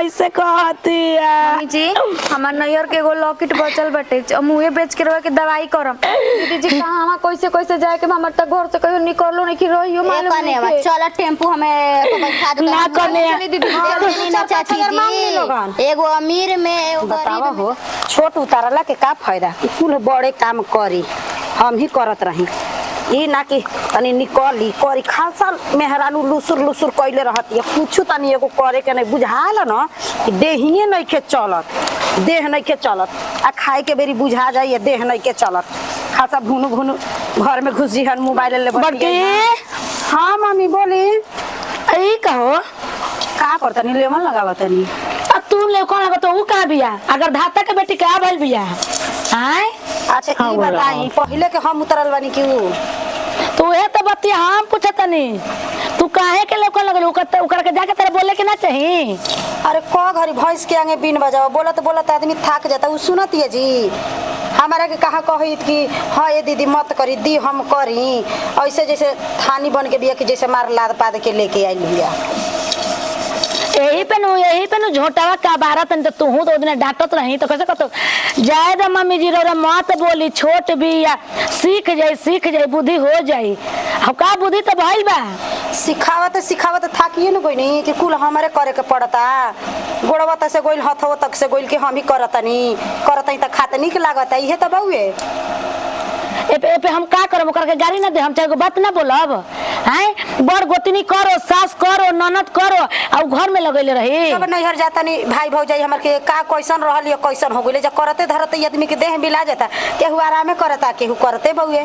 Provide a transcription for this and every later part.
ऐसे कहती है मम्मी जी हमार नैयर के एगो लॉकेट बचल बटे मुहे बेच के रवा के दवाई करम दीदी जी कहां कैसे कैसे जाए के हमर त घर से कहियो निकलो नहीं कि रहियो मालूम नहीं चल टेम्पू हमें बैठा दो ना करने दीदी ना चाची जी एगो अमीर में एगो बतावा हो छोट उतारला के का फायदा कुल बड़े काम करी हम ही करत रही ई ना कि तनी निकली करी खासा मेहरानू लुसुर लुसुर कइले रहती कुछ तनी एगो करे के नहीं बुझाला ना कि देहिए नहीं के चलत देह नहीं के चलत आ खाए के बेरी बुझा जाइए देह नहीं के चलत खासा भुनु भुनु घर में घुसी हन मोबाइल ले बड़की हाँ मम्मी बोली आई कहो का करतनी लेमन लगावतनी अब तू ले कौन लगा तो ऊ का बिया अगर धाता के बेटी का भइल बिया हाय अच्छा ई बताई पहले के हम उतरल बानी कि ऊ तो ये तो बतिया हम पूछतनी तू काहे के ले कौन लगल ओकर के जाके तेरे बोले के ना चाहिए अरे को घरी भैंस के आगे बीन बजाओ बोलत बोलत आदमी थक जाता उ सुनत है जी हमारा के कहा कहित कि हाँ ये दीदी मत करी दी हम करी ऐसे जैसे थानी बन के बिया कि जैसे मार लाद पाद के लेके आई बिया यही पे नु झोटावा का बारत न तू हूं तो दिन डांटत रही तो कैसे कहतो जाए द मम्मी जी रो मत बोली छोट भी या सीख जाई बुद्धि हो जाई हम का बुद्धि तो भइल बा सिखावत थाकिए न कोई नहीं कि कुल हमारे करे के पड़ता गोड़वा त से गोइल हथवा तक से गोइल के हम ही करतनी त खातनी के लागता इहे त बउए ए हम का करब ओकर के गाड़ी ना दे हम चाहे बात ना बोलब हैं बड़ गोतनी करो सास करो ननद करो आ घर में लगैले रही सब नैहर जाता नहीं भाई भौजाई हमर के का कैसन रहल या कैसन हो गइले जे करते धरते आदमी के देह बिला जाता केहू आरामे करता केहू करते बउए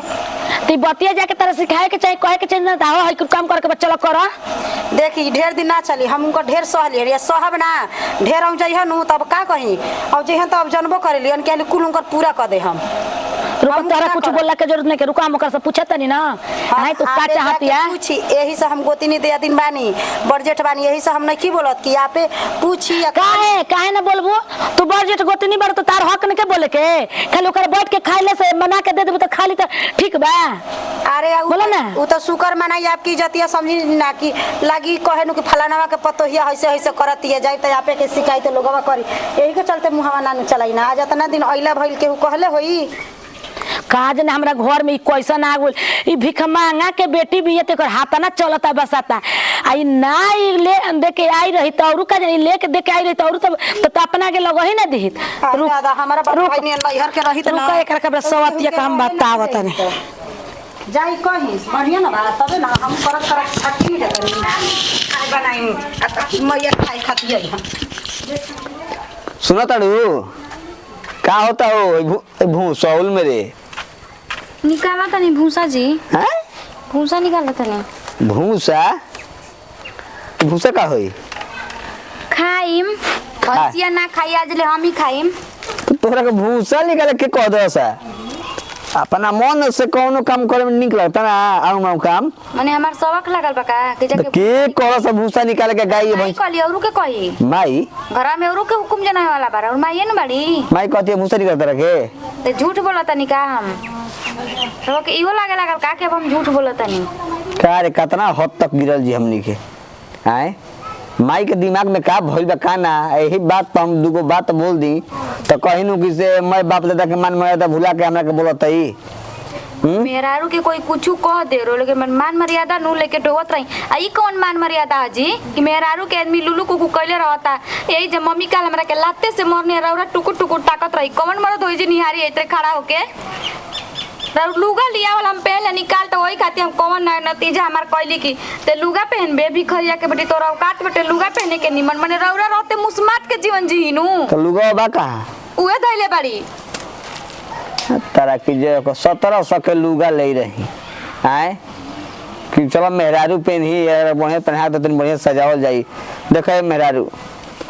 ती बतिया जाके तरह सिखाए के चाहे कहे के चाहे ना दावा है काम करके बच्चा लोग करो देखी ढेर दिन ना चली हम उनका ढेर सहली या सहब ना ढेर हम जइहन नु तब का कही अब जइहन तब जनबो करेलियन के कुल उनकर पूरा कर दे हम रुको तोरा कुछ बोलला के जरूरत नहीं के रुका हम ओकर से पूछत नहीं ना हां तू का चाहती है पूछी यही से हम गोतिनी दे दिन बानी बड़जेठ बानी यही से हम नहीं की बोलत कि आपे पूछी काहे ना बोलबो तू बड़जेठ गोतिनी बड़ तो तार हक नहीं के बोले के खाली ओकर बैठ के खाइले से बना के दे देबो तो खाली तो ठीक बा अरे बोला ना उ तो शुक्र मनाई आपकी इज्जतिया समझी ना कि लागी कहे नु कि फलानावा के पतोहिया ऐसे ऐसे करती है जाई त आपे के शिकायत लोगवा करी यही के चलते मुहावा ना चलाई ना आज इतना दिन अइला भइल के कहले होई काज ने हमरा घर में कैसन आ गइल ई भिख मांगा के बेटी भी ये तेकर हाथ ना चलता बसाता आई ना ले दे के आई रही त औरु का जानी लेके दे के आई रही त औरु त अपना के लगही ना दिहित दादा हमारा बाप भाई ने नैहर के रही त ना एकर के सवतिया का हम बतावत नहीं जाई कहीं बढ़िया ना बा तबे ना हम करत खाती है खाए बनाई मैया खाए खाती है सुना ताड़ू का होता हो भूसौल मेरे निकाला तनी भूसा जी हैं भूसा निकाला तनी भूसा का होई खाइम भैंसिया ना खाई आज ले हम ही खाइम तो तोरा के भूसा निकाले के कह दो सा अपना मन से कोनो काम करे में निक लगता ना आऊ काम माने हमार सबक लागल बा का के तो के कह सा भूसा निकाले के गाय भाई कहली औरु के कही माई घर में औरु के हुकुम जना वाला बार और माई न बड़ी माई कहती है भूसा निकालता रखे ते झूठ बोला तनी का हम तो के इहो लागे लागल का के हम झूठ बोला तनी का रे कितना हद तक गिरल जी हमनी के आए माई के दिमाग में का भइल बा का ना यही बात पर हम दुगो बात बोल दी तो कहिनु कि से मैं बाप दादा के मान मर्यादा भुला के हमरा के बोलत हई मेहरारू के कोई कुछू कह दे रो लेकिन मान मर्यादा नु लेके डोवत रही आई कौन मान मर्यादा जी कि मेहरारू के आदमी लुलु कुकु कइले रहता यही जे मम्मी काल हमरा के लाते से मरने रौरा टुकु टुकु ताकत रही कौन मरद होई जी निहारी इतरे खड़ा होके रौ लुगा लिया वाला हम पहले निकाल तो वही खाती हम कौन नतीजा हमार कहली की ते लुगा पहनबे भिखरिया के बेटी तोरा औकात बेटे लुगा पहने के निमन माने रौरा रहते मुस्मात के जीवन जीनु तो लुगा बा कहां उहे धइले बाड़ी तारा की जे 1700 के लुगा ले रही आए कि चलो मेहरारू पहनी यार बढ़िया पहना तो तन बढ़िया सजावल जाई देखे मेहरारू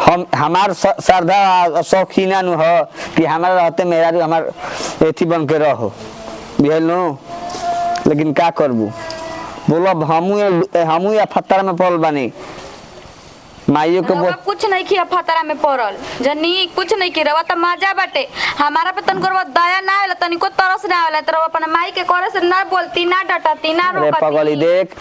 हम हमार श्रद्धा शौकीना नु हो कि हमारा रहते मेहरारू हमार एथी बन के रहो बिहलो लेकिन का करबू बोलो हमू या फत्तर में पड़ल बानी माइयो के बोल कुछ नहीं किया फतरा में पड़ल जनी कुछ नहीं की रवा त मजा बाटे हमारा पे तन करवा दया ना आवेला तनिको तरस ना आवेला त अपन माई के करे से ना बोलती ना डटती ना अरे पगली देख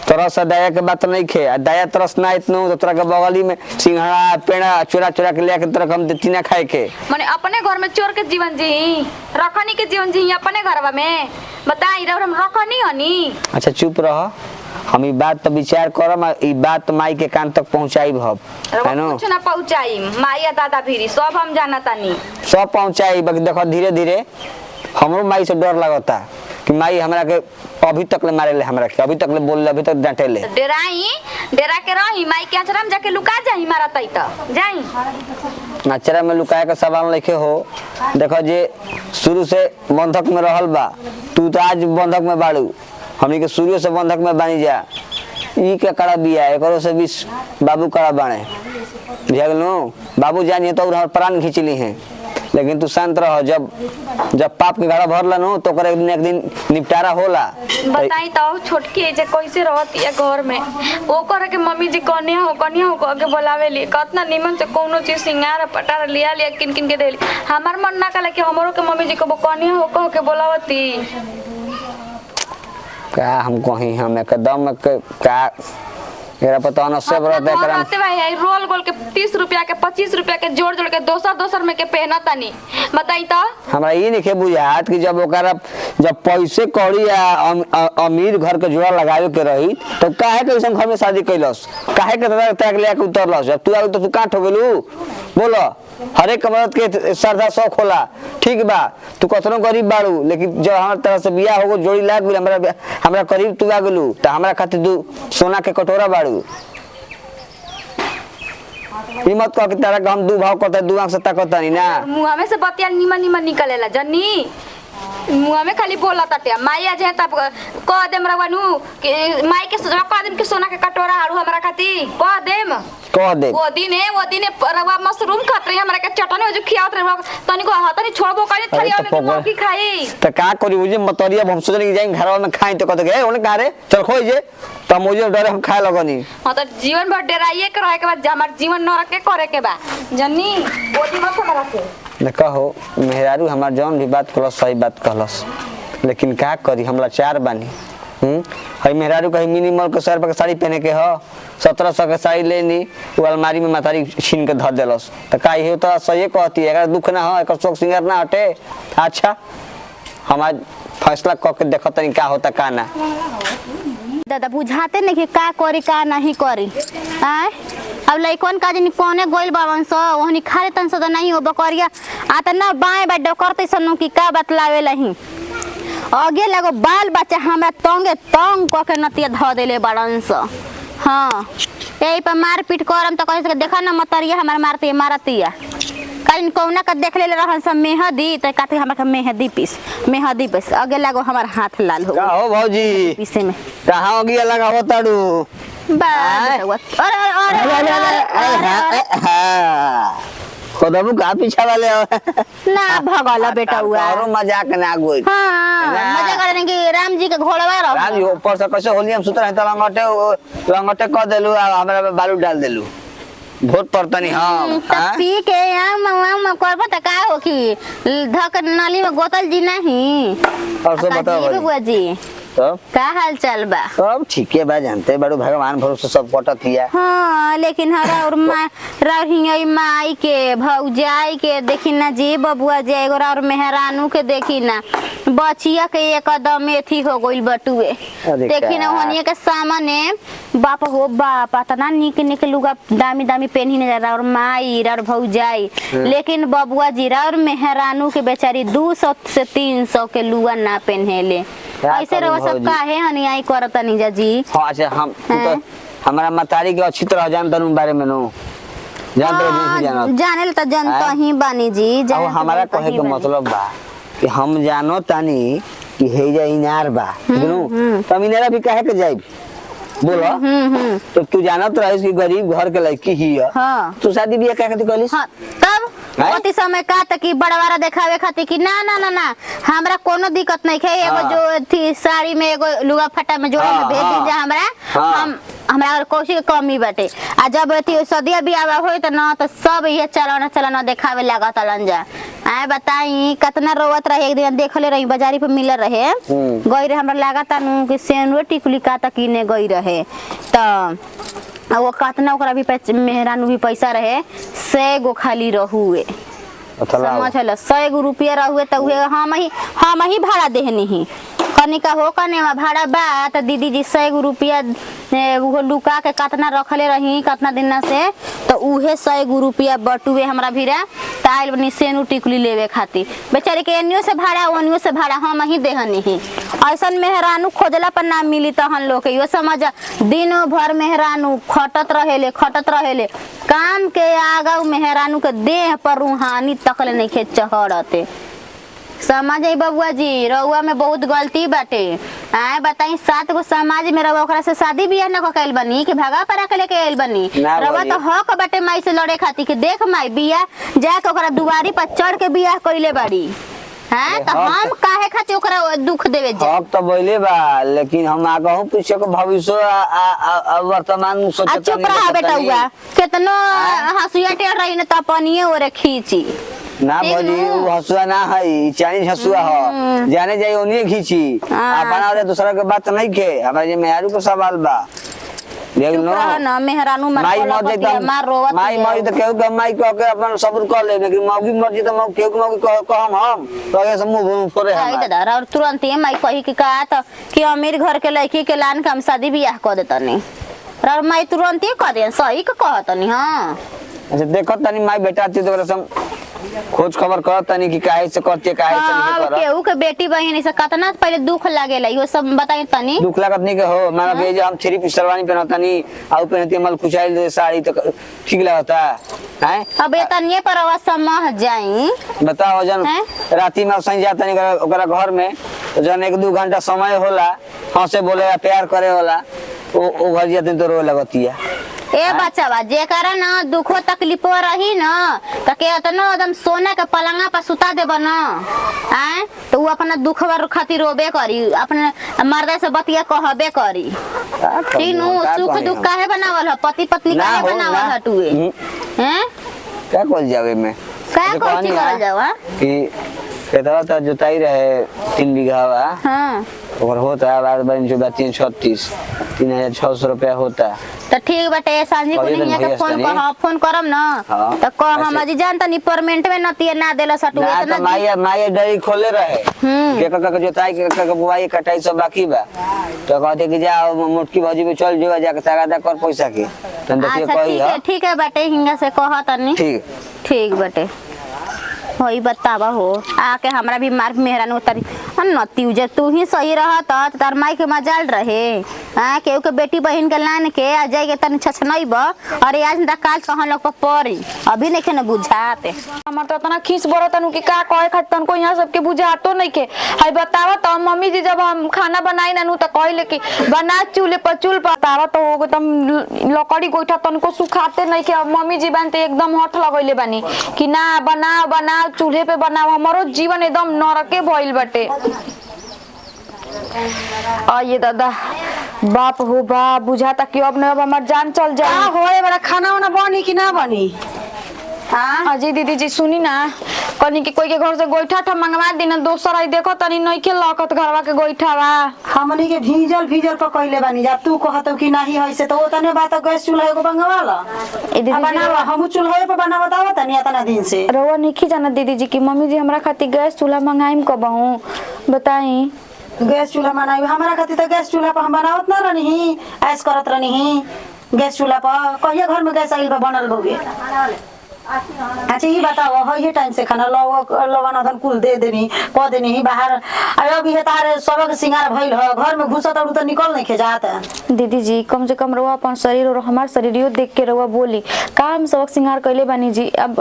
तोरा से दया के बात नहीं खे आ दया तरस ना इतनो तो तोरा के बगली में सिंघड़ा पेड़ा चोरा चोरा के लेके तोरा हम देती ना खाए के माने अपने घर में चोर के जीवन जी रखनी के जीवन जी अपने घरवा में बताई रहो हम रखनी हनी। अच्छा चुप रह, हम ई बात तो विचार करम, ई बात माई के कान तक पहुंचाई भब है नो। कुछ ना पहुंचाई माई दादा भीरी सब हम जाना तानी सब पहुंचाई। बाकी देखो धीरे धीरे हमरो माई से डर लगता कि माई हमरा के अभी तक ले मारे ले, हमरा के अभी तक ले बोल ले, अभी तक डांटे ले। डेरा के रही माई के अचरा में जाके लुका जाई मारा तई त जाई अचरा में लुकाए के सवाल लिखे हो। देखो जे शुरू से बंधक में रहल बा, तू तो आज बंधक में बाड़ू, हमनी के शुरू से बंधक में बानी जा। ई के कड़ा बिया एकरो से भी बाबू कड़ा बाणे बुझलो। बाबू जानिए तो और प्राण खींचली हैं, लेकिन तू शांत रह। जब पाप के घड़ा भरला नो तो कर एक दिन निपटारा होला। बताई तो छोटकी जे कैसे रहती है घर में वो करे के मम्मी जी कन्या हो कह के बोलावे ली कितना निमन से कोनो चीज सिंगार पटार लिया लिया किन किन के देली। हमार मन ना कला कि हमरो के मम्मी जी को कन्या हो कह के बोलावती। का हम कहीं हम एकदम का मेरा पता न सब रहता है करम आते भाई रोल गोल के 30 रुपया के 25 रुपया के जोड़ जोड़ के दोसर में के पहना तानी। बताई तो हमरा ये नहीं बुझात कि जब पैसे कौड़ी या अमीर घर के जोड़ा लगावे के रही तो काहे के ऐसा घर में शादी कैलस, काहे के त्याग लेके उतरलस। जब तू आगे तो तू काट हो गेलू। बोलो हर एक मर्द के श्रद्धा शौक होला, ठीक बा तू कतनो गरीब बाड़ू, लेकिन जब हमार तरह से बियाह हो जोड़ी लाग गेल हमरा करीब तू आ गेलू त हमरा खातिर तू सोना के कटोरा बाड़ू। ई मत कह कि तारा के हम दू भाव करता दू आंख से ताकता नहीं ना। मुंह में से बतिया निमन निकलेला जन्नी मुंह में खाली बोला ताटे माई आ जाए तब कह देम रवनु कि माई के कह देम कि सोना के कटोरा हारू हमरा खातिर कह दे वो दिन रवा मशरूम खात रही हमरा के चटनी जो खियावत रही तनी को हाथनी छोड़बो करी थरिया में मौकी खाई त का करी मुझे मतरिया हम सोचले कि जाई घरवा में खाई तो कहते गए ओने का रे चल खोई जे त मुझे डरे हम खाए लगनी। हां त जीवन भर डराइए के रहे के बाद हमार जीवन नरक के करे के बा जन्नी वो दिन मत हमरा से न कहो मेहरारू हमार जौन भी बात कहलस सही बात कहलस, लेकिन का करी हम लाचार बानी। हई मेहरारू कहीं मिनिमल के 100 रुपया के साड़ी पहने के ह 1700 के साड़ी लेनी वो अलमारी में मातारी छीन के धर देलस त का हे तो सही कहती है। अगर दुख ना हो एकर शौक सिंगार ना हटे। अच्छा हम आज फैसला क के देखत नहीं का होता का ना। दादा बुझाते नहीं कि का करी का नहीं करी। आय अब लइकन का जनी कोने गोइल बावन सो ओहनी खाले तन सो नहीं हो बकरिया आता ना बाएं बैठ करते सनु की का बतलावे लही आगे लगो बाल बच्चा हमरा तंग क के नतिया ध देले बड़न सो। हां एई पर मार पीट करम त कहे देखा ना मतरिया हमर मारतिया काइन कौना का देख ले रहन सब मेहदी त काते हमरा मेहदी पीस आगे लगो हमर हाथ लाल हो का हो भौजी पीसे में कहां हो गया लगा होताड़ू खुदबू का पीछा वाले ना भगला बेटा हुआ और मजाक ना गोई। हां मजाक करने की राम जी के घोड़वा रहो राम जी ऊपर से कैसे होली हम सुतर है त लंगटे क देलु आ हमरा बालू डाल देलु बहुत पड़तनी। हां पी के हम करबो त का हो की धक नाली में गोतल जी नहीं और सब बताओ बुआ जी तब का हाल चाल बा सब ठीक है बा जानते बड़ो भगवान भरोसे सब पटत हिया। हां लेकिन हरा और रही माई के भौजाई के देखी ना जी बबुआ जे एगो और मेहरानू के देखी ना बचिया के एकदम एथी हो गइल बटुए देखी ना होनिए के सामने बाप हो बाप तना निक लुगा दामी पहनी ने और माई और भौजाई लेकिन बबुआ जीरा और मेहरानू के बेचारी 200 से 300 के लुगा ना पहनेले ऐसे रहो सब काहे हनियाई करत नहीं जी। हां अच्छा हम तो हमारा मतारी के अच्छी तरह जानत उन बारे में नो जाने तो जनता ही बानी जी अब हमारा कहे के मतलब बा कि हम जानो तानी कि हे जा इनार बा बुझनु तब इनारा भी काहे के जाई बोलो तो तू जानत रहिस कि गरीब घर के लड़की ही है। हां तू शादी बियाह काहे के कलिस। हां तब ओती समय का त कि बड़वारा देखावे खातिर कि ना हमरा कोनो दिक्कत नहीं है एगो जो थी साड़ी में एगो लुगा फटा में जोड़ा में भेज दी जा हमरा और कोशिश कमी बाटे आ जब थी सदिया बियाह होई त ना त सब ये चलाना देखावे लागत लन जा आए बताई कितना रोवत रहे। एक दिन देखले रही बाजारी पे मिल रहे गई रहे, हमरा लागता नु कि सेनुए टिकुली का तक किने गई रहे त वो कितना ओकरा भी मेहरानू भी पैसा रहे 100 गो खाली रहुए, समझ ल 100 गो रुपया रहुए त उहे हम ही भाड़ा देहनी ही कनिका हो कने भाड़ा बा त दीदी जी 100 गो रुपया वो लुका के कितना रखले रही कितना दिन से तो उहे 100 गो रुपया बटुए हमरा भीरा त आइल बनी सेनु टिकुली लेवे खातिर। बेचारे के एनियो से भाड़ा ओनियो से भाड़ा हम ही देहनी ही। ऐसन मेहरानू खोजला पर ना मिली तहन लोग के यो समझ दिन भर मेहरानू खटत रहेले काम के आगा मेहरानू के देह पर रूहानी तकले नहीं खे चढ़ते। समझ आई बबुआ जी रउआ में बहुत गलती बाटे। आए बताई 7 गो समाज में रउआ ओकरा से शादी बियाह न कइल बनी कि भागा परा के लेके आइल बनी। रउआ तो हक बाटे माई से लड़े खातिर कि देख माई बियाह जाके ओकरा दुआरी पर चढ़ के बियाह कइले बाड़ी। हां तो हम काहे खातिर ओकरा दुख देवे जा। हक तो बोले बा लेकिन हम आगहु पीछे के भविष्य वर्तमान सोचत चुप रहा बेटा हुआ कितनो हंसुआ टेढ़ रही न त अपनिए ओरे खींची ना बोली वो हसुआ ना है चाइनीज हसुआ हो जाने जाए ओनिए खींची अपना और दूसरा के बात नहीं के हमारे जे मेहरू को सवाल बा देख नो ना मेहरानू माई मर जाए माई मर तो केहू के माई कह के अपन सब्र कर ले लेकिन मौगी मर जाए तो मौ केहू के मौगी कहम हम तो ये समूह परे हम आई दादा और तुरंत ही माई कही कि का त कि अमीर घर के लड़की के लान के हम शादी बियाह कर देतनी और माई तुरंत ही कह दे सही के कहतनी। हां अच्छा देखो तनी माई बेटा थी तो सम खोज खबर करत तनी कि काहे से करते काहे से नहीं करत केहू के बेटी बहन से कितना पहले दुख लागेला यो सब बताई तनी। दुख लागत नहीं के हो माना भेज हम 3 पीस शेरवानी पहनतनी आउ पहनती मल खुशाइल दे साड़ी तो ठीक लगता है। अब ये तनिए पर आवाज समझ जाई बताओ जन राती में सही जाता नहीं ओकरा घर में जन 1-2 घंटा समय होला हंसे बोले प्यार करे होला ओ घर जाते तो रो लगतिया। ए बच्चा जेकरा ना दुखो तकलीफो रही ना त के अतनो एकदम सोना के पलंगा पर सुता देब ना आए तो वो अपना दुख खातिर रोबे करी अपने मर्दा से बतिया कहबे करी। ठीक नु सुख दुख काहे बनावल ह पति पत्नी काहे बनावल ह टुए हैं क्या बोल जावे में का कोची करल जावा कि खेतवा त जोताई रहे 3 बीघा बा। हां और होता है बाद बन जो 336 3600 रुपया होता तो ठीक बाटे सांझी को नहीं के फोन करम ना तो कह हम आज जानता नहीं परमेंट में नतिया ना देला सटू इतना माई डरी खोले रहे के जोताई के बुआई कटाई सब बाकी बा तो कहते कि जाओ मोटकी भौजी में चल जो जाके तगादा कर पैसा के तन देखिए कही ठीक है बाटे हिंगा से कह तनी ठीक बाटे होई बतावा हो आके हमरा भी मार मेहरानू तरी नती उजे तू ही सही रहत त तार माई के मजाल रहे। हां केहू के बेटी बहन के लान के आ जाए के तनी छछनईब अरे आज न काल कहन लोग पर पड़ी अभी नहीं के न बुझाते हमर तो इतना खीस बरतन कि का कहे खातिर तनको यहां सबके बुझातो नहीं के। हाय बतावा त मम्मी जी जब हम खाना बनाई नानू त कहले कि बना चूल्हे पर चूल बतावा तो एकदम लकड़ी गोइठा तनको सुखाते नहीं के मम्मी जी बनते एकदम हट लगइले बानी कि ना बना चूल्हे पे बनाओ हमारो जीवन एकदम नरके भइल बाटे। ये दादा बाप हो बाप बुझाता कि अब न अब हमार जान चल जाए होए बड़ा खाना वाना बनी कि ना बनी। हां अजी दीदी जी सुनी ना कनी कि कोई के घर से गोइठा ठा मंगवा दी ना दोसर आई देखो तनी नहीं के लकत घरवा के गोइठा बा हमनी के भीजल पर कइले बानी जा तू कहत कि नाही है से तो ओतने बात गैस चूल्हा एगो मंगवाला ए दीदी बनावा हम चूल्हा पे बनावत आवत नहीं इतना दिन से रोवा नहीं जाना दीदी जी कि मम्मी जी हमरा खातिर गैस चूल्हा मंगाइम कबहू बताई। गैस चूल्हा बनाई हमारा खातिर तो गैस चूल्हा पर हम बनावत ना रहनी ऐस करत रहनी गैस चूल्हा पर कहिया घर में गैस आइल बा बनल बउए। अच्छा ये बताओ हो ये टाइम से खाना लवन अधन कुल दे देनी कह देनी बाहर अभी है तारे सबक सिंगार भइल ह घर में घुसत और तो निकल नहीं के जात। दीदी जी कम से कम रवा अपन शरीर और हमार शरीरियो देख के रवा बोली काम सबक सिंगार कइले बानी जी। अब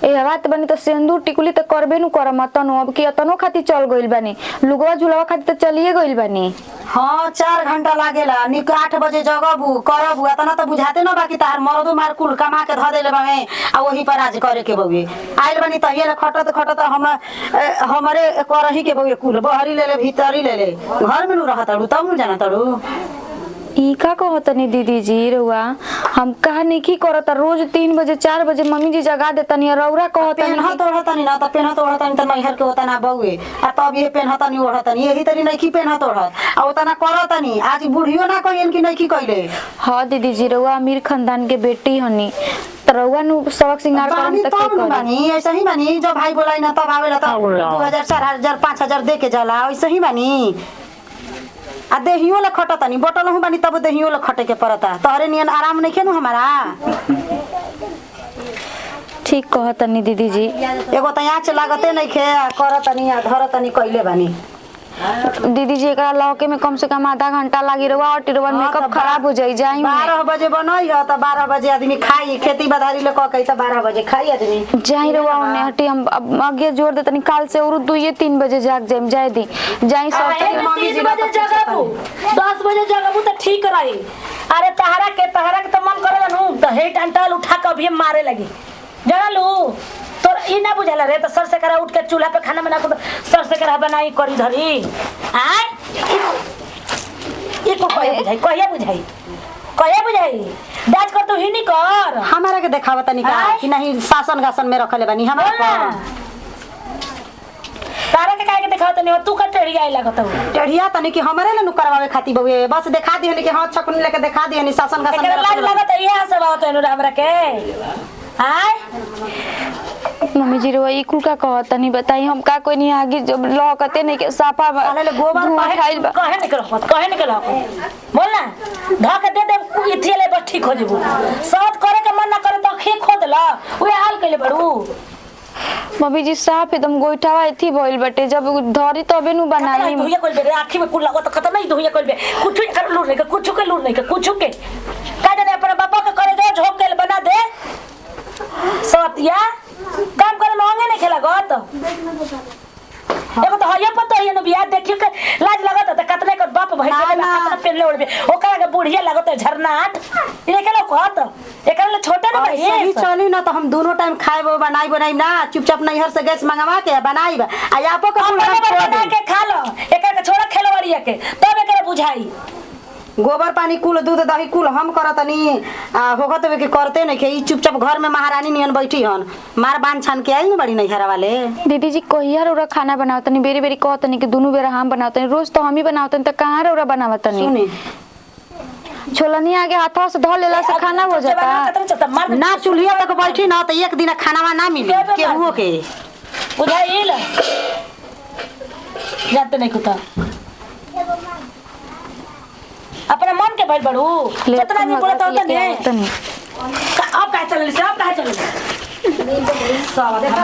ए रात बनी तो सिंदूर टिकुली तो करबे नु करम तनो अब कि अतनो खातिर चल गइल बानी लुगवा झुलवा खातिर तो चलिए गइल बानी। हां 4 घंटा लागेला निक 8 बजे जगबू करबू इतना तो बुझाते न बाकी तार मरदो मार कुल कमा के ध देले बावे आ वही पर आज करे के बउए आइल बनी तहिया खटत हम हमरे करही के बउए कुल बहरी ले ले भीतरी ले ले घर में नु रहत अड़ू तब नु जाना तड़ू ई का कहतनी दीदी जी रउआ हम कहा नहीं की करता रोज 3 बजे 4 बजे मम्मी जी जगा देतनी रउरा कहतनी पेनहत ओढ़तनी ना त पेनहत ओढ़तनी त नैहर के होता ना बउए आ तब ये पेनहतनी ओढ़तनी यही तरी नहीं की पेनहत ओढ़त आ ओतना करतनी आज बुढ़ियो ना कहिन कि नहीं की कइले हाँ दीदी जी रउआ अमीर खानदान के बेटी हनी त रउआ नु सबक सिंगार करम बानी तक तब के न करी बानी ऐसे ही बानी जब भाई बोलाई ना तब आवेला त 2000 4000 5000 दे के जाला ऐसे ही बानी आ देहियो ले खटतनी बोतल हूं बानी तब देहियो ले खटे के पड़ता तोहरे नियन आराम नहीं खेनु हमारा ठीक कहतनी दीदी जी एगो त यहाँ लागते नहीं खे करतनी आ धरतनी कइले बानी दीदी जी एकरा लौके में कम से कम आधा घंटा लागी रउआ और टिरवन मेकअप खराब हो जाई जाई 12 बजे बनई ह त 12 बजे आदमी खाई खेती बधारी ले क कई त 12 बजे खाई आदमी जाई रउआ ओने हटी हम आगे जोर देतनी काल से और 2-3 बजे जाग जाई जाई दी जाई सब अरे मम्मी जी 3 बजे जगबू 10 बजे जगबू तो ठीक रही। अरे तहरा के तो मन करे नु तो हे डंटल उठा के अभी मारे लगी जानलू तोर ई ना बुझाला रे तो सर से करा उठ के चूल्हा पे खाना बना के सर से करा बनाई करी धरी आय ई को कहिया बुझाई डाज कर तू ही नहीं कर हमारा के देखावत नहीं का कि नहीं शासन गासन में रखले बानी हमारा तारा के काहे के देखावत नहीं तू का टेढ़िया आई लागत हो टेढ़िया तनी कि हमरे ले नु करवावे खाती बउए बस दिखा दिहनी कि हाथ छकुनी लेके दिखा दिहनी शासन गासन में एकरा लाज रखले लागत इहे सब आवत है हमरा के आय मम्मी जी रउआ ई कुल का कहतनी बताई हम का कोई नहीं आगे जब लौकते नहीं के साफा पहले ले गोबर धुआं खाइल बा कहे निकल बोल ना धा के दे दे इथिले बस ठीक हो जेबू साथ करे के मन ना करे तो खे खोद ला ओए हाल कइले बड़ू मम्मी जी साफ एकदम गोइठावा एथी भइल बटे जब धरी तबे नु बनाई धुइया कइल बे आंखी में कुल लागत खतम नहीं धुइया कइल बे कुछ कर लूर नहीं कुछ के लूर नहीं कुछ के का जाने अपना बाबा के करे दे झोक के बना दे सतिया काम करे महंगे नहीं खेला गत एगो तो हइया पता है न बियाह देखियो के लाज लागत त कतने के बाप भाई के कतना पेन ले उड़बे ओकरा के बुढ़िया लागत झरनाट इने के लोग कहत एकरा ले छोटे न भाई सही चली ना तो हम दोनों टाइम खाएबो बनाई ना चुपचाप नैहर से गैस मंगवा के बनाई आ आपो के बना के खा लो एकरा के छोड़ा खेलवाड़िया के तब एकरा बुझाई गोबर पानी कुल दूध दही कुल हम करतनी आ होगत वे के करते नहीं के ई चुपचाप घर में महारानी नियन बैठी हन मार बांध छान के आई न बड़ी नैहरा वाले दीदी जी कहिया रउरा खाना बनावतनी बेरी बेरी कहतनी कि दोनों बेरा हम बनावतनी रोज तो हम ही बनावतनी त कहां रउरा बनावतनी सुनी छोलनी आगे हाथवा से धो लेला से खाना हो जाता ना चूल्हा तक बैठी ना तो एक दिन खानावा ना मिली केहुओ के बुझाइल जानते नहीं कुता अपना मन के भाई बड़ू कितना नहीं बोलता होता नहीं अब कहाँ चले से अब कहाँ चले सब देखा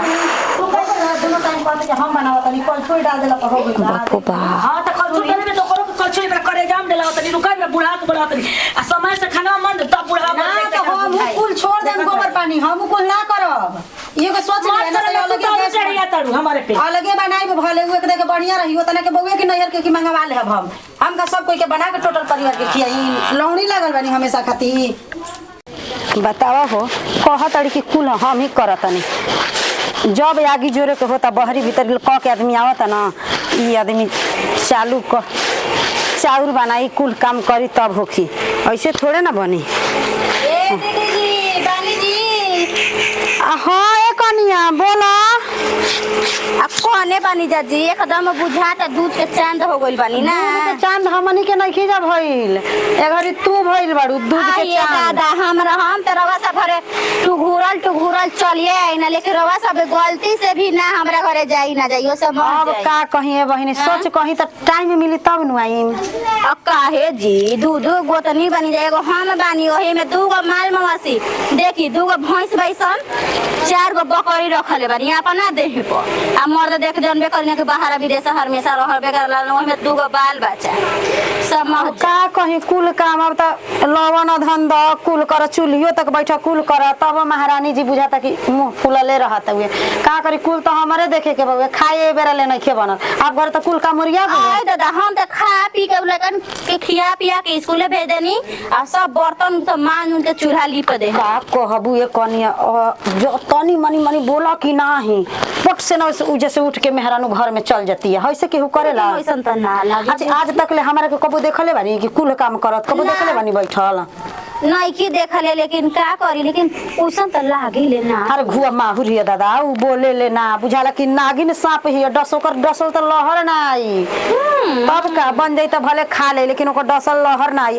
तू कैसे दोनों टाइम कहते कि हम बनावत नहीं कल छोड़ डाल देला हो गई बापू बा हां तो कल छोड़ देले तो करो कल छोड़ करे जाम देला होता नहीं रुका में बुढ़ा के बुलावत नहीं आ समय से खाना मन तब बुढ़ा ना तो हम कुल छोड़ देम गोबर पानी हम कुल ना करब एगो सोच ले ना तो अलगे गैस चढ़िया तड़ू हमारे पे अलगे बनाई भले हुए के बढ़िया रही हो तना के बउए के नैहर के की मंगवा ले हम का सब कोई के बना के टोटल परिवार के खियाई लौड़ी लागल बानी हमेशा खाती बतावा हो कह तड़ी की कुल हम ही करतनी जब आगी जोरे के होता बहरी भीतर क के आदमी आवता ना ई आदमी चालू क चाउर बनाई कुल काम करी तब होखी ऐसे थोड़े ना बनी ए दीदी जी बानी जी हाँ ए कनिया बोला अब कहने बानी जाजी एकदम बुझाता दूध के चांद हो गइल बानी ना दूध के चांद हमनी के नहीं खींचा भइल ए घड़ी तू भइल बाड़ू दूध के आइए चांद दादा हम तो रवा सब घरे टू घूरल चलिए आई ना लेकिन रवा सब गलती से भी ना हमरा घरे जाई ना जाइयो सब अब का कहिए बहिनी सोच कहीं तो टाइम मिली तब नु आई अब काहे जी दूध गोतनी बनी जाएगो हम बानी ओही में 2 गो माल मवासी देखी 2 गो भैंस बैसन 4 गो बकरी रखले बानी अपना देह पर आ मर्द देख जनबे करने के बाहर विदेश हमेशा रहबे करला ओही में 2 गो बाल बच्चा सब मह का कहीं कुल काम अब तो लवन धंधा कुल कर चूल्हियो तक बैठा कुल कर तब महारानी जी बुझाता कि मुंह फुलले रहत हुए का करी कुल तो हमारे देखे के बउए खाए बेरा ले नहीं खे बनल अब घर तो कुल का मुरिया आय दादा हम तो खा पी के लगन के खिया पिया के स्कूले भेज देनी आ सब बर्तन तो मान उनके चूल्हा लिप दे का कहबू ये कनिया जो तनी मनी बोला कि नाही पट से ना जैसे उठ के मेहरानू घर में चल जाती है ऐसे केहू करेला ऐसन त ना लागे अच्छा आज तक ले हमारे के कबो देखले बानी कि कुल काम करत कबो ना। देखले बानी बैठल नहीं की देखले लेकिन का करी लेकिन उसन त लागे ले ना अरे घुआ माहुर हिया दादा उ बोले ले ना बुझाला कि नागिन सांप हिया डसोकर डसल त लहर ना आई तब का बन जाई त भले खा ले लेकिन ओकर डसल लहर ना आई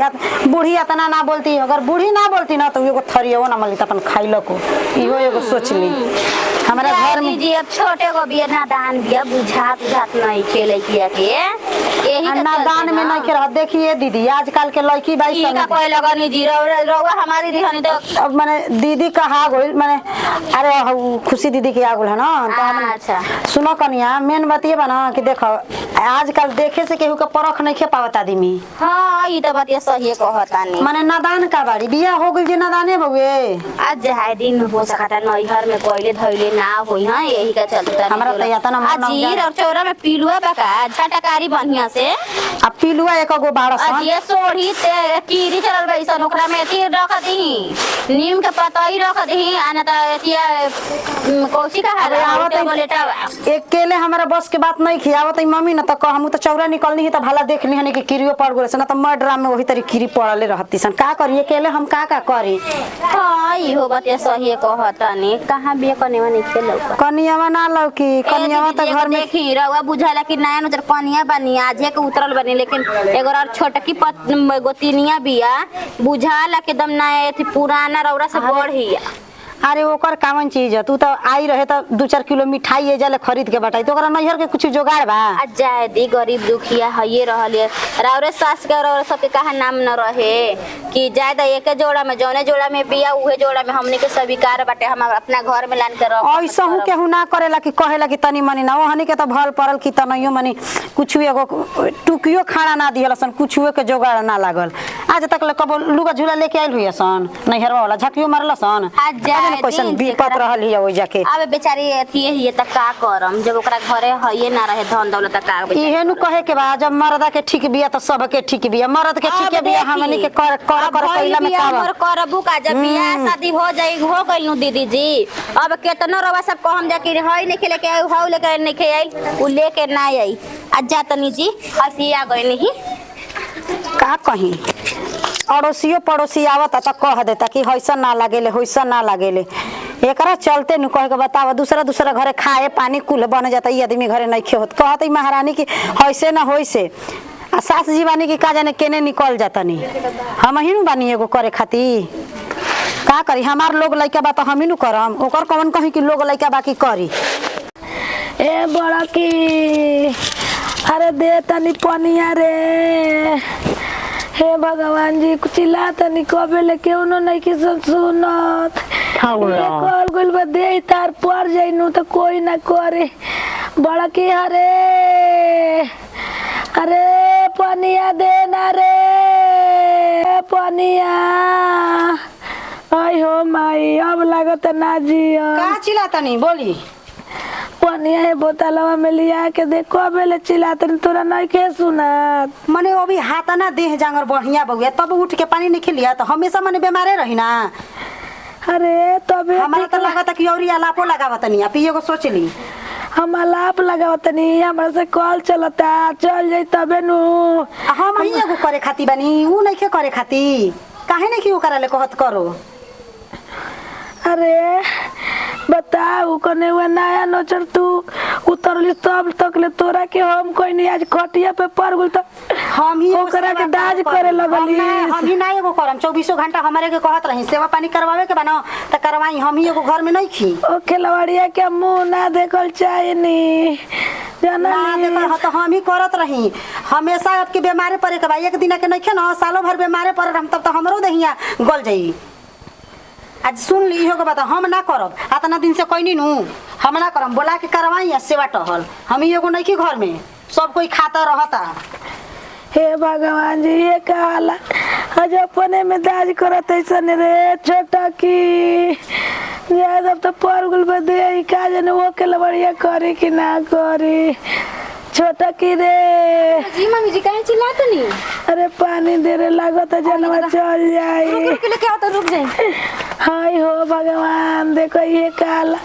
बूढ़ी इतना ना बोलती अगर बूढ़ी ना बोलती ना तो एगो थरियो ना मली त अपन खाइलो को इहो एगो सोच ली हमारा घर में जी अब छोटे को बिया नादान बिया बुझात नहीं खेले किया के यही का नादान में नहीं के रह देखिए दीदी आजकल के लड़की बाई ई का कोई लगनी जी रउआ हमारी रिहनी तो अब माने दीदी कहा गोल माने अरे खुशी दीदी के आ गोल है ना तो हमने अच्छा सुनो कनिया मेन बात ये बना कि देखो आजकल देखे से केहू के परख नहीं खे पावत आदमी हां ई तो बात ये सही कहता नहीं माने नादान का बाड़ी बिया हो गइल जे नादाने बउए आज जहां दिन हो सकता नहीं घर में कोइले धइले ना होई हां यही का चलता हमरा तो या तना मन अजीर और चौरा में पिलुआ बका छटकारी बढ़िया से अब पिलुआ एक गो बाड़ा सन अजिए सोढ़ी ते कीरी चलल बैसन ओकरा में तीर रख दही नीम के पतई रख दही आना त एतिया कोसी का अरे आवत अकेले हमारा बस के बात नहीं खियावत मम्मी ना तो हम तो चौरा निकलनी है तो भला देख ली हने कि कीरियो पड़ गए ना तो मैं ड्राम में वही तरी कीरी पड़ले रहती सन का करी अकेले हम का करी हां ई हो बात सही कहता नहीं कहां बिया कनेवा नहीं खेलौ कनियावा ना लौकी कनियावा तो घर में देखी रउआ बुझाला कि नया नजर कनिया बनी आजे के उतरल बनी लेकिन एगो और छोटकी गोतिनिया बिया बुझाला के एकदम नया थी पुराना रौरा से बढ़िया अरे ओकर कामन चीज है तू तो आई रहे तो 2-4 किलो मिठाई ये जले खरीद के बटाई तो ओकरा नैहर के कुछ जुगाड़ बा आ जाए दी गरीब दुखिया हइए रहले रौरे सास के और सबके कहा नाम न रहे कि जाए द एक जोड़ा में जौने जोड़ा में बिया उहे जोड़ा में हमनी के स्वीकार बाटे हम अपना घर में लान के रख ऐसा हूं केहू ना करेला कि कहेला कि तनी मनी ना ओहनी के तो भल परल कि तनइयो मनी कुछ एगो टुकियो खाना ना दिहलसन कुछुए के जुगाड़ ना लागल आज तक ले कबो लुगा झूला लेके आइल हुई सन नैहरवा वाला झकियो मारलसन आज जाए कैसन विपत रहल हिया ओइ जाके अब बेचारी अथी हिए त का करम जब ओकरा घरे हइए ना रहे धन दौलत का इहे नु कहे के बा जब मर्दा के ठीक बिया त सब के ठीक बिया मर्द के ठीक बिया हमनी के कर कइला में का हमर करबू का जब बियाह शादी हो जाई हो गइल नु दीदी जी अब केतनो रवा सब को हम जाके हई नहीं खेले के हौ लेके नहीं के आई उ लेके ना आई आज जातनी जी हसी आ गई नहीं का कहीं अड़ोसियो पड़ोसी आवत त कह देता कि होइसन ना लागेले होइसन ना लागेले एकरा चलते नु कह के बतावा दूसरा घरे खाए पानी कुल बन जाता ई आदमी घरे नहीं खे होत कहत महारानी की होइसे ना होइसे आ सास जी बानी की का जाने केने निकल जातनी हम ही नु बानी एगो करे खाती का करी हमार लोग लइका बा त हम ही नु करम ओकर कौन कहीं कि लोग लइका बाकी करी ए बड़ा की अरे दे तनी पनिया रे हे भगवान जी चिल्ला तनी कबे ले केहू नहीं कि सुनत कॉल गोल बा दे तार पर जाइनु तो कोई ना करे बड़ा की अरे अरे पनिया दे ना रे पनिया आई हो माई अब लागत ना जिया का चिल्लातनी बोली पनिया है बोतलवा में लिया के देखो बेले चिल्लातनी तोरा नहीं के सुनात मने अभी हाथ ना देह जांगर बढ़िया बउआ तब उठ के पानी नहीं लिया तो हमेशा मने बीमारे रही ना अरे तबे हमारा तो लागत कि औरी अलापो लगावतनी आप एगो सोच ली हम अलाप लगावतनी हमरा से कॉल चलता चल जाई तबे नु हम ही एगो करे खाती बानी ऊ नहीं के करे खाती काहे नहीं कि ओकरा ले कहत करो अरे बताओ कने वो नया नजर तू उतरली सब तक ले तोरा के हम कोई नहीं आज खटिया पे पड़ गेल तो हम ही ओकरा के दाज करे लगली हम ही ना एगो करम 24 घंटा हमारे के कहत रही सेवा पानी करवावे के बना त करवाई हम ही एगो घर में नहीं खी ओ खिलवाड़िया के मुंह ना देखल चाहिए ना देखल तो हम ही करत रही हमेशा आपके बीमारे पड़े के बा एक दिन के नहीं खे ना सालों भर बीमारे पड़े हम तब तो हमरो दहिया गल जाई आज सुन ली हो के बता हम ना करब आतना दिन से कोई नु हम ना करम बोला के करवाई या सेवा टहल हम ही एगो नहीं की घर में सब कोई खाता रहता हे भगवान जी ये काला आज अपने में दाज करत ऐसन रे छोटा की जब तो परगुल बदे का जने वो के लबड़िया करे कि ना करे छोटा की रे जी मम्मी जी कहीं चिल्लाते नहीं अरे पानी दे रे लागत जनवा चल जाई रुक क्या होता रुक जाए हाय हो भगवान देखो ये काला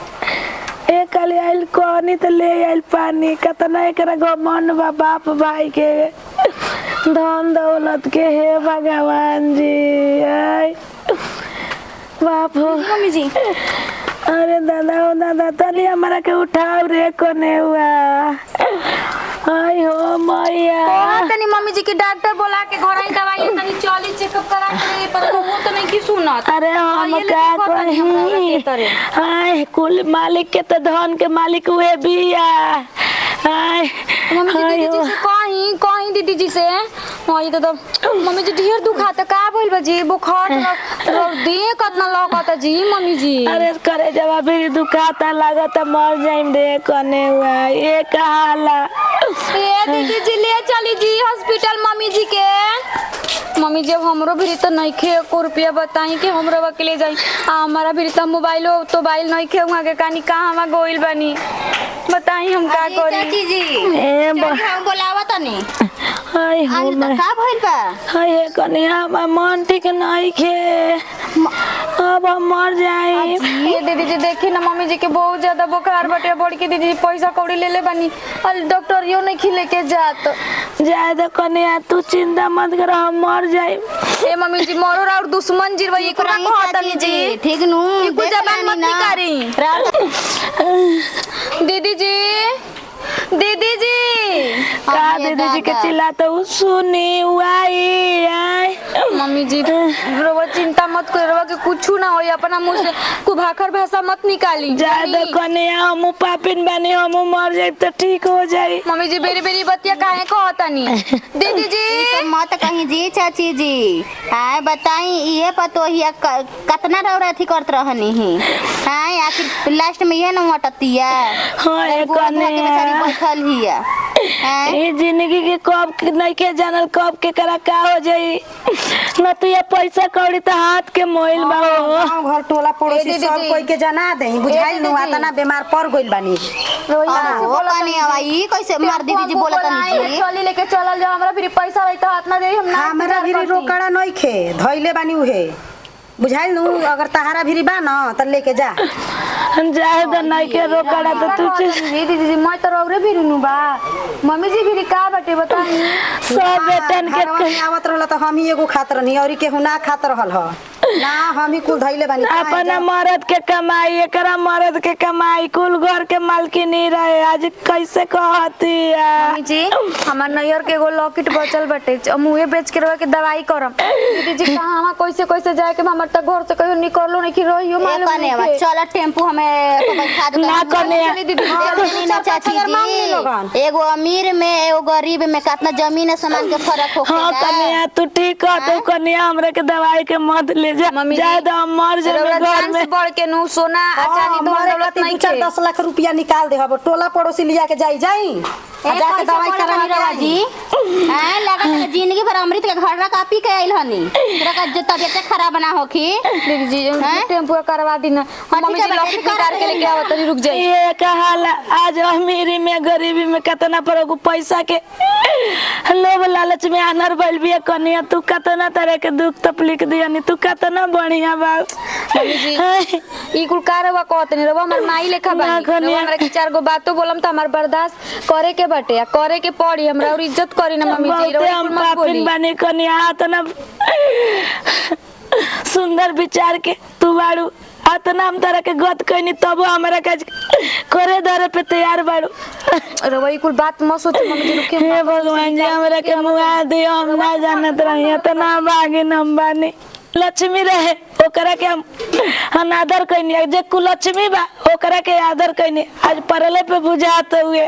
एक काली आइल कहनी तो ले आइल पानी कतना एकरा घमंड बा बाप भाई के धन दौलत के हे भगवान जी आय बाप हो मम्मी जी अरे दादा ओ दादा तली हमारा के उठाओ रे कोने हुआ आई हो मैया तनी मम्मी जी के डॉक्टर बोला के घर आई दवाई तनी चली चेकअप करा के पर वो तो नहीं की सुनत। अरे हम का कहीं हाय कुल मालिक के तो धन के मालिक हुए बिया हाय मम्मी जी दीदी जी से कहीं कहीं दीदी जी से हाय तो मम्मी जी ढेर दुखाता का बोल बजी बुखार दे कतना लगता जी मम्मी जी। अरे करे जब भी दुखाता लागता मर जाइम रे कने हुआ ये कहाला ए दीदी जी ले चली जी हॉस्पिटल मम्मी जी के। मम्मी जब हमरो भी तो नहीं खे को रुपया बताई कि हमरो वकील जाई हमारा भी तो मोबाइल तो मोबाइल नहीं खे वहां के कहानी कहां हम गोइल बनी बताई हम का करी चाची जी ए हम बोलावा तनी हाय हो आज मैं का भइल बा हाय कन्या हमर मन ठीक नहीं खे अब हम मर जाए ये दीदी जी देखी ना मम्मी जी के बहुत ज्यादा बुखार बटे बढ़ के दीदी जी पैसा कौड़ी ले ले बनी और डॉक्टर यो नहीं खिले के जात ज्यादा कन्या तू चिंता मत कर हम मर जाए ए मम्मी जी मोरो और दुश्मन जी वही को कहतनी जी ठीक नु ये कुछ जबान मत निकारी दीदी जी दीदी जी का दीदी जी के चिल्ला तो सुनी आई आई मम्मी जी रोवा चिंता मत करो रोवा के कुछ ना होई अपना मुंह से कुभाखर भाषा मत निकाली ज्यादा कन्या हम पापिन बने हम मर जाए तो ठीक हो जाए मम्मी जी बेरी बेरी बतिया काहे कहतनी दीदी जी मत कहीं जी चाची जी हाय बताई ये पतोहिया कतना रौरा थी करत रहनी ही हाय आखिर लास्ट में ये न मटतिया हाय कन्या बैठल हिया ये जिंदगी के कब नहीं के जानल कब के करा का हो जाई न तो ये पैसा कौड़ी तो हाथ के मोइल बा गांव घर टोला पड़ोसी सब कोई के जना दे बुझाइल नु आतना बीमार पड़ गइल बानी वो कने आवाई कैसे मार दीदी जी बोलत नहीं जी चली लेके चलल जा हमरा फिर पैसा रही तो हाथ ना दे हम ना हमरा भी रोकड़ा नहीं खे धइले बानी उहे बुझाइल नु अगर तहारा भी बा न त लेके जा जाए तो नहीं के रोकड़ा तो तू दीदी जी मैं तो रौरे भी रुनु बा मम्मी जी भी का बटे बताई सब बेटन के घरवा में आवत रहल त हम ही एगो खात रहनी और केहू ना खात रहल ह ना हम ही कुल धइले बानी अपना मर्द के कमाई एकरा मर्द के कमाई कुल घर के मालकी नहीं रहे आज कैसे कहती मम्मी जी हमार नैयर के एगो लॉकेट बचल बटे मुहे बेच के रवा के दवाई करम दीदी जी कहां हम कैसे कैसे जाए के हमर त घर से कहियो निकललो नहीं कि रहियो मालूम कने नहीं चल टेम्पू हमें तो बैठा दे ना कने दीदी ना चाची जी एगो अमीर में एगो गरीब में कितना जमीन सामान के फर्क हो हाँ कन्या तू ठीक है तो कन्या हमरा के दवाई के मत ले जा मम्मी जी, ज्यादा मर जाए घर में बढ़ के नु सोना चांदी दौलत नहीं के 10 लाख रुपया निकाल दे हब टोला पड़ोसी लिया के जाई जाके दवाई करवा के जी हां लागत जिंदगी भर अमृत के घर रखा पी के आइल हनी तेरा का जो तबियत खराब ना होखी दीदी जी टेम्पो करवा दी ना मम्मी जी लॉकेट निकाल के लेके आओ तनी रुक जाई ये कहाला आज अमीरी में गरीबी में कितना पर पैसा के लोभ लालच में अनर बैल भी कन्या तू कितना तरह के दुख तकलीफ दियनी तू कितना बढ़िया बा मम्मी जी ई कुल कारवा कहत नहीं रवा हमर माई लेखा बानी रवा हमरा के चार गो बातों बोलम त हमर बर्दाश्त करे के बटे करे के पड़ी हमरा और इज्जत करी ना मम्मी जी रवा हम कुल मत पापिन बोली बने कन्या इतना सुंदर विचार के तू बाड़ू इतना हम तरह के गत कहनी तब हमरा के करे धरे पे तैयार बाड़ू रवा ई कुल बात मत सोच मम्मी जी रुके हे भगवान जी हमरा के मुआ दे हम ना जानत रही इतना भागिन हम बानी लक्ष्मी रहे ओकरा के हम अनादर कइनी जे कुलक्ष्मी बा ओकरा के आदर कइनी आज परले पे बुझात हुए